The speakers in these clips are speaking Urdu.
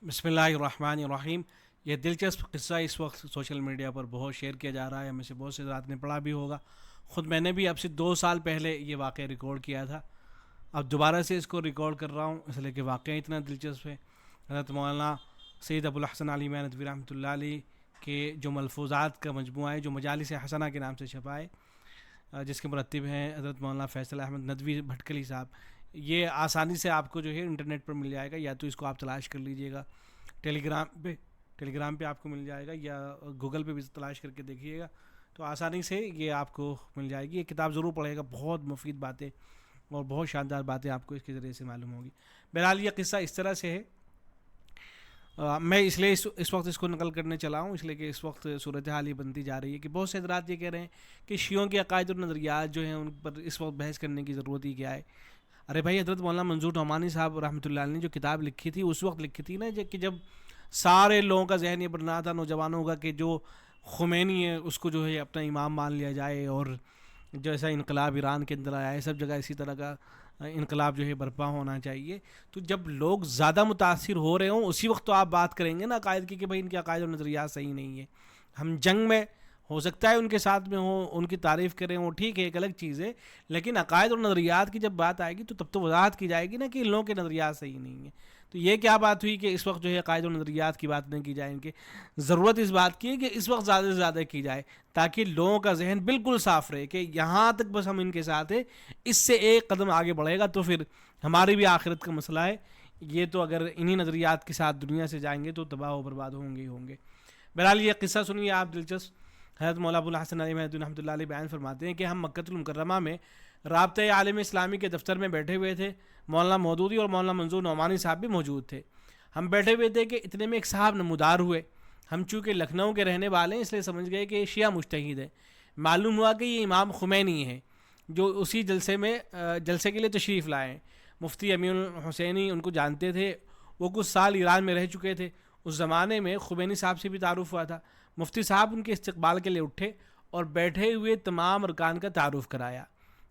بسم اللہ الرحمن الرحیم۔ یہ دلچسپ قصہ اس وقت سوشل میڈیا پر بہت شیئر کیا جا رہا ہے، ہمیں سے بہت سے حضرات نے پڑھا بھی ہوگا۔ خود میں نے بھی اب سے 2 سال پہلے یہ واقعہ ریکارڈ کیا تھا، اب دوبارہ سے اس کو ریکارڈ کر رہا ہوں اس لیے کہ واقعہ اتنا دلچسپ ہے۔ حضرت مولانا سید ابو الحسن علی ندوی رحمۃ اللہ علیہ کے جو ملفوظات کا مجموعہ ہے، جو مجالس حسنہ کے نام سے چھپا ہے، جس کے مرتب ہیں حضرت مولانا فیصل احمد ندوی بھٹکلی صاحب، یہ آسانی سے آپ کو جو ہے انٹرنیٹ پر مل جائے گا، یا تو اس کو آپ تلاش کر لیجئے گا ٹیلی گرام پہ آپ کو مل جائے گا، یا گوگل پہ بھی تلاش کر کے دیکھیے گا تو آسانی سے یہ آپ کو مل جائے گی۔ یہ کتاب ضرور پڑھے گا، بہت مفید باتیں اور بہت شاندار باتیں آپ کو اس کے ذریعے سے معلوم ہوگی۔ بہرحال یہ قصہ اس طرح سے ہے، میں اس لیے اس وقت اس کو نقل کرنے چلا ہوں، اس لیے کہ اس وقت صورتحال یہ بنتی جا رہی ہے کہ بہت سے حضرات یہ کہہ رہے ہیں کہ شیعوں کے عقائد اور نظریات جو ہیں ان پر اس وقت بحث کرنے کی ضرورت ہی کیا ہے۔ ارے بھائی، حضرت مولانا منظور نعمانی صاحب رحمۃ اللہ علیہ نے جو کتاب لکھی تھی اس وقت لکھی تھی نا کہ جب سارے لوگوں کا ذہن یہ بنا تھا، نوجوانوں کا، کہ جو خمینی ہے اس کو جو ہے اپنا امام مان لیا جائے، اور جیسا انقلاب ایران کے اندر آیا ہے سب جگہ اسی طرح کا انقلاب جو ہے برپا ہونا چاہیے۔ تو جب لوگ زیادہ متاثر ہو رہے ہوں اسی وقت تو آپ بات کریں گے نا عقائد کی کہ بھائی ان کے عقائد اور نظریات صحیح نہیں ہے۔ ہم جنگ میں ہو سکتا ہے ان کے ساتھ میں ہوں، ان کی تعریف کریں، وہ ٹھیک ہے، ایک الگ چیز ہے، لیکن عقائد اور نظریات کی جب بات آئے گی تو تب تو وضاحت کی جائے گی نا کہ ان لوگوں کے نظریات صحیح نہیں ہیں۔ تو یہ کیا بات ہوئی کہ اس وقت جو ہے عقائد اور نظریات کی بات نہیں کی جائے، ان کے ضرورت اس بات کی ہے کہ اس وقت زیادہ سے زیادہ کی جائے تاکہ لوگوں کا ذہن بالکل صاف رہے کہ یہاں تک بس ہم ان کے ساتھ ہیں، اس سے ایک قدم آگے بڑھے گا تو پھر ہماری بھی آخرت کا مسئلہ ہے، یہ تو اگر انہی نظریات کے ساتھ دنیا سے جائیں گے تو تباہ و برباد ہوں گے ہی ہوں گے۔ بہرحال یہ قصہ سنیے آپ، دلچسپ۔ حضرت مولانا ابو الحسن علی ندوی رحمۃ اللہ علیہ بیان فرماتے ہیں کہ ہم مکۃ المکرمہ میں رابطۂ عالم اسلامی کے دفتر میں بیٹھے ہوئے تھے، مولانا مودودی اور مولانا منظور نعمانی صاحب بھی موجود تھے۔ ہم بیٹھے ہوئے تھے کہ اتنے میں ایک صاحب نمودار ہوئے۔ ہم چونکہ لکھنؤ کے رہنے والے ہیں اس لیے سمجھ گئے کہ یہ شیعہ مجتہد ہے۔ معلوم ہوا کہ یہ امام خمینی ہے جو اسی جلسے کے لیے تشریف لائے ہیں۔ مفتی امین الحسینی ان کو جانتے تھے، وہ کچھ سال ایران میں رہ چکے تھے، اس زمانے میں خمینی صاحب سے بھی تعارف ہوا تھا۔ مفتی صاحب ان کے استقبال کے لیے اٹھے اور بیٹھے ہوئے تمام ارکان کا تعارف کرایا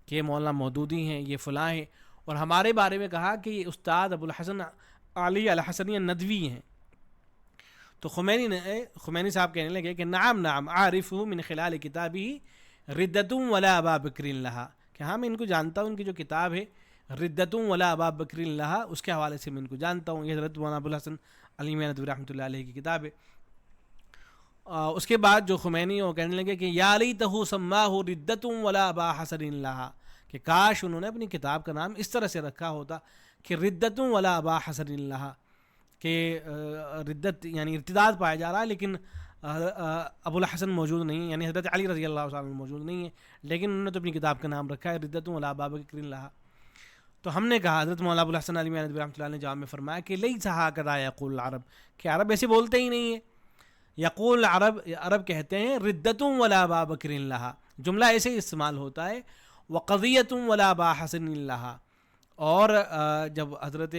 کہ یہ مولانا مودودی ہیں، یہ فلاں ہیں، اور ہمارے بارے میں کہا کہ یہ استاد ابو الحسن علی الحسنی ندوی ہیں۔ تو خمینی صاحب کہنے لگے کہ نعم نعم عارفہ من خلال کتابی ردتم ولا ابا بکر لہا، کہ ہاں میں ان کو جانتا ہوں، ان کی جو کتاب ہے ردتم ولا ابا بکر لہا اس کے حوالے سے میں ان کو جانتا ہوں، یہ حضرت مولانا ابو الحسن علی ندوی رحمۃ اللہ علیہ کی کتاب ہے۔ اس کے بعد جو خمینی وہ کہنے لگے کہ یا لیتہ سماہ ردتم ولا ابا حسن لہا، کہ کاش انہوں نے اپنی کتاب کا نام اس طرح سے رکھا ہوتا کہ ردتم ولا ابا حسن لہا، کہ ردت یعنی ارتداد پایا جا رہا ہے لیکن ابو الحسن موجود نہیں ہے، یعنی حضرت علی رضی اللہ عنہ موجود نہیں ہے، لیکن انہوں نے تو اپنی کتاب کا نام رکھا ہے ردتم ولا ابا بکر لہا۔ تو ہم نے کہا، حضرت مولانا ابو الحسن علی ندوی رحمۃ اللہ نے جواب میں فرمایا کہ لیس ھکذا یقول العرب، کہ عرب ایسے بولتے ہی نہیں ہیں۔ یقول عرب کہتے ہیں ردتم ولا ابا بکر لہا، جملہ ایسے ہی استعمال ہوتا ہے، وقضیتم ولا ابا حسن لہا، اور جب حضرت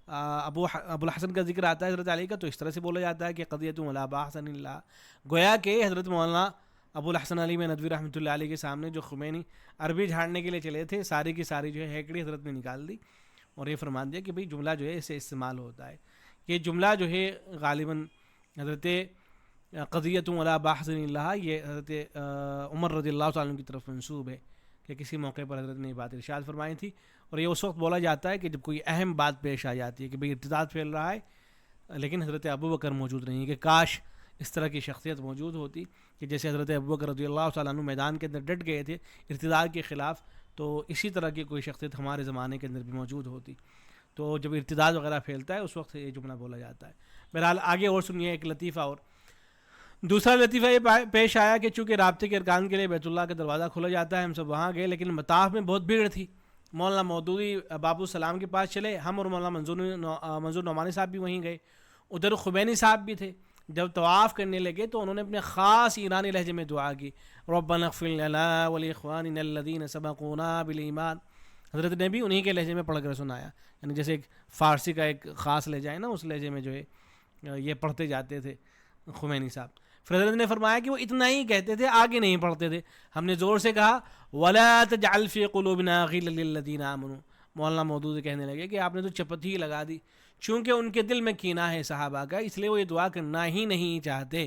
ابو الحسن کا ذکر آتا ہے حضرت علی کا تو اس طرح سے بولا جاتا ہے کہ قضیتم ولا ابا حسن لہا، گویا کہ حضرت مولانا ابو الحسن علی ندوی رحمۃ اللہ علیہ کے سامنے جو خمینی عربی جھاڑنے کے لیے چلے تھے، ساری کی ساری جو ہے ہیکڑی حضرت نے نکال دی اور یہ فرما دیا کہ بھئی جملہ جو ہے اسے استعمال ہوتا ہے۔ یہ جملہ جو ہے غالباً حضرت قضیتم ولا ابا حسن لہا یہ حضرت عمر رضی اللہ تعالیٰ عنہ کی طرف منسوب ہے کہ کسی موقع پر حضرت نے یہ بات ارشاد فرمائی تھی، اور یہ اس وقت بولا جاتا ہے کہ جب کوئی اہم بات پیش آ جاتی ہے کہ بھئی ارتداد پھیل رہا ہے لیکن حضرت ابو بکر موجود نہیں ہے، کہ کاش اس طرح کی شخصیت موجود ہوتی کہ جیسے حضرت ابو بکر رضی اللہ تعالیٰ عنہ میدان کے اندر ڈٹ گئے تھے ارتداد کے خلاف، تو اسی طرح کی کوئی شخصیت ہمارے زمانے کے اندر بھی موجود ہوتی۔ تو جب ارتداد وغیرہ پھیلتا ہے اس وقت یہ جملہ بولا جاتا ہے۔ بہرحال آگے اور سنیے ایک لطیفہ، اور دوسرا لطیفہ یہ پیش آیا کہ چونکہ رابطے کے ارکان کے لیے بیت اللہ کا دروازہ کھولا جاتا ہے، ہم سب وہاں گئے لیکن مطاف میں بہت بھیڑ تھی۔ مولانا مودودی بابو السلام کے پاس چلے، ہم اور مولانا منظور نعمانی صاحب بھی وہیں گئے، ادھر خمینی صاحب بھی تھے۔ جب طواف کرنے لگے تو انہوں نے اپنے خاص ایرانی لہجے میں دعا کی، ربنا اغفر لنا ولاخواننا الذین سبقونا بالایمان، حضرت نے بھی انہی کے لہجے میں پڑھ کر سنایا، یعنی جیسے ایک فارسی کا ایک خاص لہجہ ہے نا، اس لہجے میں جو ہے یہ پڑھتے جاتے تھے خمینی صاحب۔ پھر حضرت نے فرمایا کہ وہ اتنا ہی کہتے تھے، آگے نہیں پڑھتے تھے۔ ہم نے زور سے کہا وَلَا تَجْعَلْ فِي قُلُوبِنَا غِلًّا لِلَّذِينَ آمَنُوا، مولانا مودودی کہنے لگے کہ آپ نے تو چپت ہی لگا دی، چونکہ ان کے دل میں کینہ ہے صحابہ کا، اس لیے وہ یہ دعا کرنا ہی نہیں چاہتے.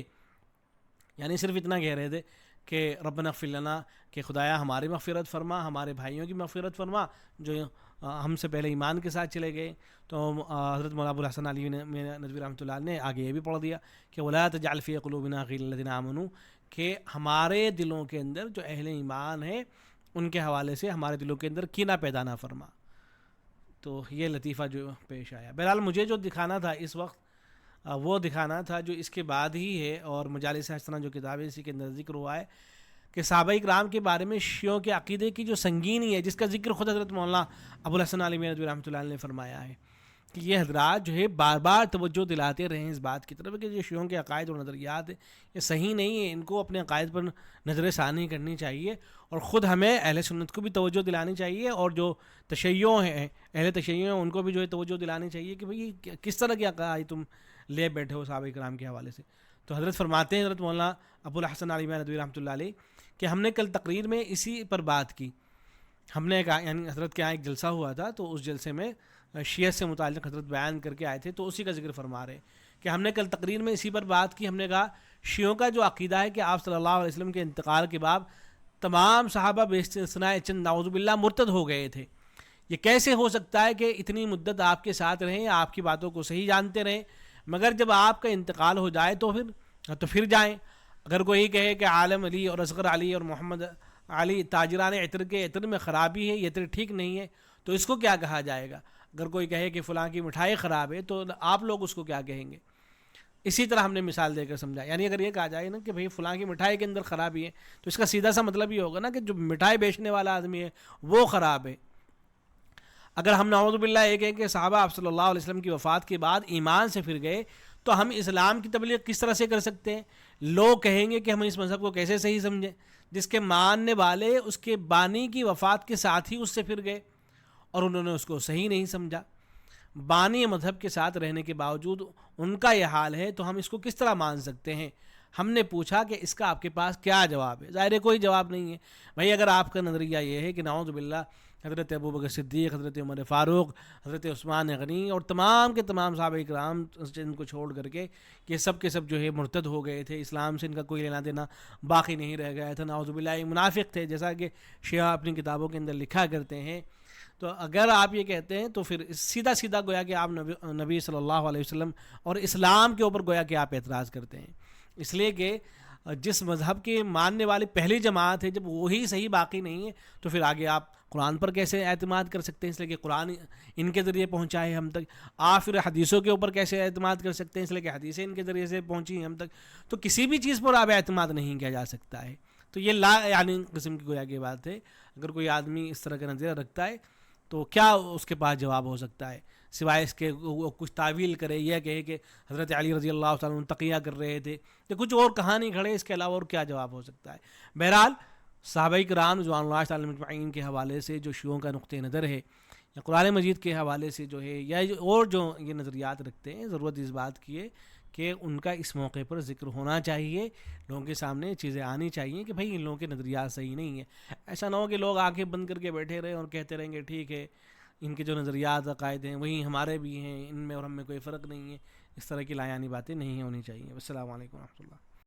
یعنی صرف اتنا کہہ رہے تھے کہ ربنا اغفر لنا، کہ خدایا ہماری مغفرت فرما، ہمارے بھائیوں کی مغفرت فرما جو ہم سے پہلے ایمان کے ساتھ چلے گئے. تو حضرت مولانا ابو الحسن علی ندوی رحمۃ اللہ علیہ نے آگے یہ بھی پڑھ دیا کہ ولا تجعل فی قلوبنا غلا للذین آمنوا، کہ ہمارے دلوں کے اندر جو اہل ایمان ہے ان کے حوالے سے ہمارے دلوں کے اندر کینہ پیدا نہ فرما. تو یہ لطیفہ جو پیش آیا. بہرحال مجھے جو دکھانا تھا اس وقت وہ دکھانا تھا جو اس کے بعد ہی ہے، اور مجالس حسنہ جو کتاب ہے اسی کے اندر ذکر ہوا ہے کہ صحابہ کرام کے بارے میں شیعوں کے عقیدے کی جو سنگینی ہے، جس کا ذکر خود حضرت مولانا ابو الحسن علی ندوی رحمۃ اللہ علیہ نے فرمایا ہے کہ یہ حضرات جو ہے بار بار توجہ دلاتے رہے ہیں اس بات کی طرف کہ یہ شیعوں کے عقائد اور نظریات ہیں یہ صحیح نہیں ہے، ان کو اپنے عقائد پر نظر ثانی کرنی چاہیے، اور خود ہمیں اہل سنت کو بھی توجہ دلانی چاہیے، اور جو تشیع ہیں اہل تشیع ہیں ان کو بھی جو ہے توجہ دلانی چاہیے کہ بھئی کس طرح کے عقائد تم لے بیٹھے ہو صحابہ کرام کے حوالے سے. تو حضرت فرماتے ہیں حضرت مولانا ابو الحسن علی ندوی رحمۃ اللہ علیہ کہ ہم نے کل تقریر میں اسی پر بات کی. ہم نے یعنی حضرت کے یہاں ایک جلسہ ہوا تھا، تو اس جلسے میں شیعت سے متعلق حضرت بیان کر کے آئے تھے، تو اسی کا ذکر فرما رہے کہ ہم نے کل تقریر میں اسی پر بات کی. ہم نے کہا شیعوں کا جو عقیدہ ہے کہ آپ صلی اللہ علیہ وسلم کے انتقال کے بعد تمام صحابہ بے استثناء چند نعوذ باللہ مرتد ہو گئے تھے. یہ کیسے ہو سکتا ہے کہ اتنی مدت آپ کے ساتھ رہیں، آپ کی باتوں کو صحیح جانتے رہیں، مگر جب آپ کا انتقال ہو جائے تو پھر جائیں. اگر کوئی کہے کہ عالم علی اور اصغر علی اور محمد علی تاجران عطر کے عطر میں خرابی ہے، یہ عطر ٹھیک نہیں ہے، تو اس کو کیا کہا جائے گا؟ اگر کوئی کہے کہ فلاں کی مٹھائی خراب ہے تو آپ لوگ اس کو کیا کہیں گے؟ اسی طرح ہم نے مثال دے کر سمجھا. یعنی اگر یہ کہا جائے نا کہ بھئی فلاں کی مٹھائی کے اندر خرابی ہے، تو اس کا سیدھا سا مطلب یہ ہوگا نا کہ جو مٹھائی بیچنے والا آدمی ہے وہ خراب ہے. اگر ہم نعوذ باللہ یہ کہیں کہ صحابہ آپ صلی اللہ علیہ وسلم کی وفات کے بعد ایمان سے پھر گئے، تو ہم اسلام کی تبلیغ کس طرح سے کر سکتے ہیں؟ لوگ کہیں گے کہ ہم اس مذہب کو کیسے صحیح سمجھیں جس کے ماننے والے اس کے بانی کی وفات کے ساتھ ہی اس سے پھر گئے اور انہوں نے اس کو صحیح نہیں سمجھا. بانی مذہب کے ساتھ رہنے کے باوجود ان کا یہ حال ہے، تو ہم اس کو کس طرح مان سکتے ہیں؟ ہم نے پوچھا کہ اس کا آپ کے پاس کیا جواب ہے؟ ظاہر ہے کوئی جواب نہیں ہے. بھائی اگر آپ کا نظریہ یہ ہے کہ نعوذ باللہ حضرت ابوبکر صدیق، حضرت عمر فاروق، حضرت عثمان غنی اور تمام کے تمام صحابہ کرام ان کو چھوڑ کر کے یہ سب کے سب جو ہے مرتد ہو گئے تھے، اسلام سے ان کا کوئی لینا دینا باقی نہیں رہ گیا تھا، نعوذ باللہ یہ منافق تھے جیسا کہ شیعہ اپنی کتابوں کے اندر لکھا کرتے ہیں، تو اگر آپ یہ کہتے ہیں تو پھر سیدھا سیدھا گویا کہ آپ نبی صلی اللہ علیہ وسلم اور اسلام کے اوپر گویا کہ آپ اعتراض کرتے ہیں. اس لیے کہ جس مذہب کے ماننے والی پہلی جماعت ہے جب وہی صحیح باقی نہیں ہے تو پھر آگے آپ قرآن پر کیسے اعتماد کر سکتے ہیں؟ اس لیے کہ قرآن ان کے ذریعے پہنچا ہے ہم تک. آپ پھر حدیثوں کے اوپر کیسے اعتماد کر سکتے ہیں؟ اس لیے کہ حدیثیں ان کے ذریعے سے پہنچی ہیں ہم تک. تو کسی بھی چیز پر آپ اعتماد نہیں کیا جا سکتا ہے. تو یہ یعنی قسم کی گویا کی بات ہے. اگر کوئی آدمی اس طرح کا نظریہ رکھتا ہے تو کیا اس کے پاس جواب ہو سکتا ہے سوائے اس کے وہ کچھ تعویل کرے، یہ کہے کہ حضرت علی رضی اللہ تعالیٰ عنہ تقیہ کر رہے تھے، یا کچھ اور کہانی کھڑے، اس کے علاوہ اور کیا جواب ہو سکتا ہے؟ بہرحال صحابہ کرام رضوان اللہ تعالیٰ مجمعین کے حوالے سے جو شیعوں کا نقطہ نظر ہے، یا قرآن مجید کے حوالے سے جو ہے، یا اور جو یہ نظریات رکھتے ہیں، ضرورت اس بات کی ہے کہ ان کا اس موقع پر ذکر ہونا چاہیے، لوگوں کے سامنے چیزیں آنی چاہیے کہ بھائی ان لوگوں کے نظریات صحیح نہیں ہیں. ایسا نہ ہو کہ لوگ آنکھیں بند کر کے بیٹھے رہے اور کہتے رہیں گے ٹھیک ہے ان کے جو نظریات عقائد ہیں وہی ہمارے بھی ہیں، ان میں اور ہم میں کوئی فرق نہیں ہے. اس طرح کی لایانی باتیں نہیں ہونی چاہیے. السلام علیکم و رحمۃ اللہ.